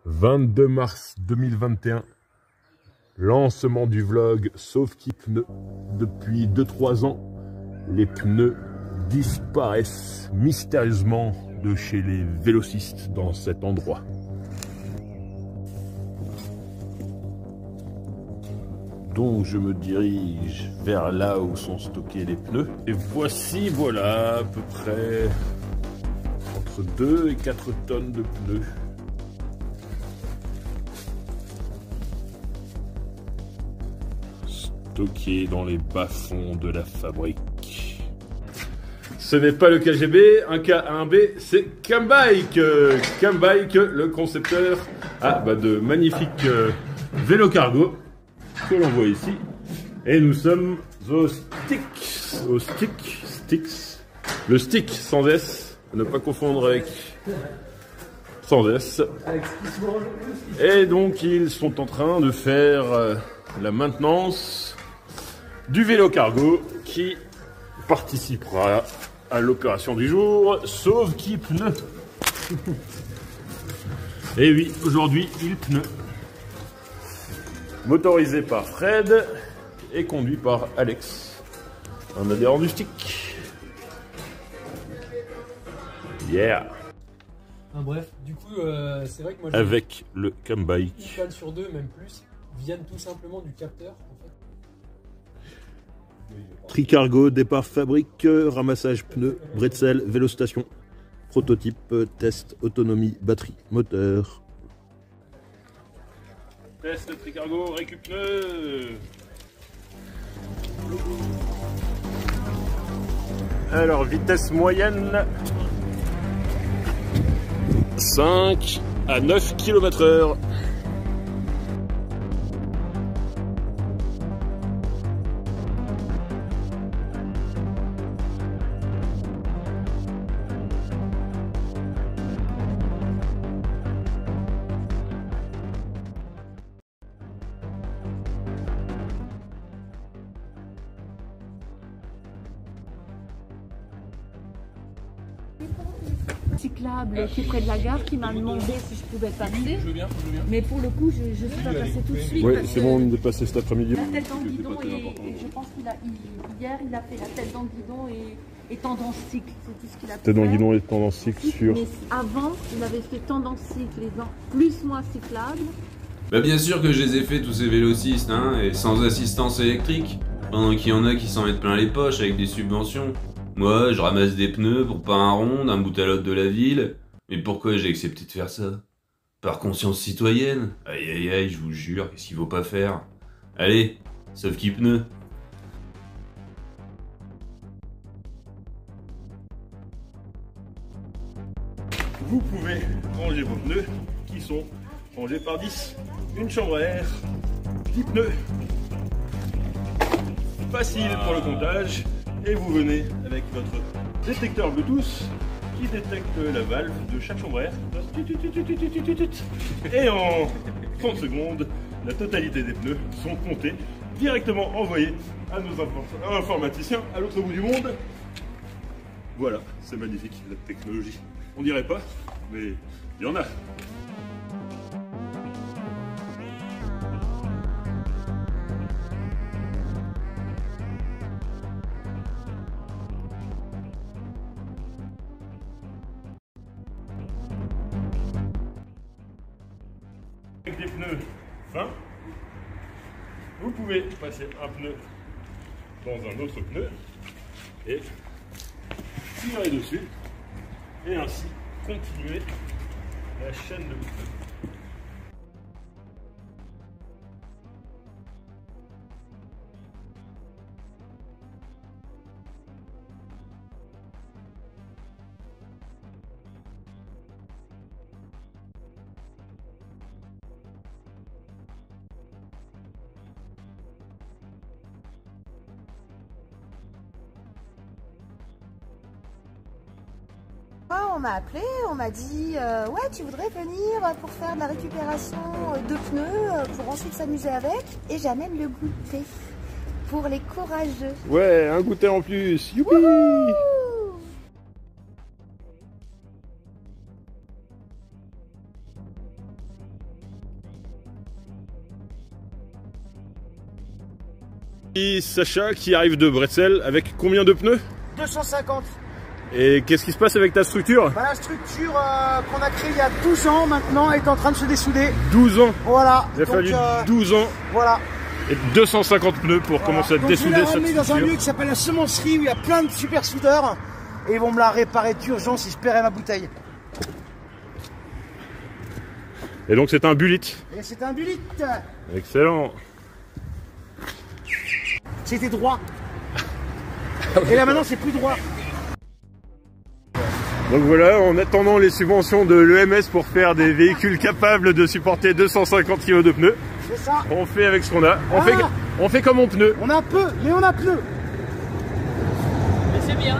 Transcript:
22 mars 2021, lancement du vlog Sauve qui pneus. Depuis 2-3 ans, les pneus disparaissent mystérieusement de chez les vélocistes dans cet endroit. Donc je me dirige vers là où sont stockés les pneus. Et voici, voilà, à peu près entre 2 et 4 tonnes de pneus. Stockés dans les bas-fonds de la fabrique. Ce n'est pas le KGB, un K, un B, c'est Cambike. Cambike, le concepteur de magnifiques vélos cargo que l'on voit ici. Et nous sommes au Sticks. Le stick sans S, à ne pas confondre avec sans S. Et donc ils sont en train de faire la maintenance du vélo cargo qui participera à l'opération du jour, Sauve qui pneus. Et oui, aujourd'hui il pneut. Motorisé par Fred et conduit par Alex, un adhérent du stick. Yeah. Bref, du coup, c'est vrai que moi, avec le Cambike. Une panne sur deux, même plus, viennent tout simplement du capteur. En fait. Tricargo, départ fabrique, ramassage pneus, bretzel, vélostation, prototype, test, autonomie, batterie, moteur. Test Tricargo, récup pneus. Alors, vitesse moyenne 5 à 9 km/h. Cyclable qui est près de la gare qui m'a demandé si je pouvais passer. Je veux bien. Mais pour le coup, je ne suis pas passée tout de suite. Oui, c'est bon de passer cet après-midi. La tête dans le guidon et je pense qu'hier il a fait la tête dans le guidon et tendance cycle. C'est tout ce qu'il a fait. Tête dans le guidon et tendance cycle sur. Mais avant, il avait fait tendance cycle, les ans plus moi cyclable. Bah bien sûr que je les ai fait tous ces vélocistes, hein, et sans assistance électrique. Pendant qu'il y en a qui s'en mettent plein les poches avec des subventions. Moi, je ramasse des pneus pour pas un rond d'un bout à l'autre de la ville. Mais pourquoi j'ai accepté de faire ça? Par conscience citoyenne? Aïe aïe aïe, je vous jure, qu'est-ce qu'il faut pas faire? Allez, Sauve qui pneus. Vous pouvez ranger vos pneus qui sont rangés par 10. Une chambre à air, 10 pneus. Facile pour le comptage. Et vous venez avec votre détecteur Bluetooth qui détecte la valve de chaque chambre à air. Et en 30 secondes, la totalité des pneus sont comptés, directement envoyés à nos informaticiens à l'autre bout du monde. Voilà, c'est magnifique la technologie. On dirait pas, mais il y en a. Avec des pneus fins, vous pouvez passer un pneu dans un autre pneu et tirer dessus et ainsi continuer la chaîne de pneus. On m'a appelé, on m'a dit ouais, tu voudrais venir pour faire de la récupération de pneus pour ensuite s'amuser avec, et j'amène le goûter pour les courageux. Ouais, un goûter en plus. Youpi! Et Sacha qui arrive de Bretzel avec combien de pneus? 250. Et qu'est-ce qui se passe avec ta structure? Bah, la structure qu'on a créée il y a 12 ans maintenant est en train de se dessouder. 12 ans. Voilà. Il a fallu 12 ans Voilà. et 250 pneus pour commencer à Donc, dessouder je vais la cette ramener dans un structure. lieu qui s'appelle la semencerie où il y a plein de super soudeurs et ils vont me la réparer d'urgence si je paierai ma bouteille. Et donc c'est un Bullitt. Et c'est un Bullitt. Excellent. C'était droit. Et là maintenant c'est plus droit. Donc voilà, en attendant les subventions de l'EMS pour faire des véhicules capables de supporter 250 kg de pneus, C'est ça. on fait avec ce qu'on a. On, Ah. fait comme on pneu. On a peu, mais on a pneu. Mais c'est bien.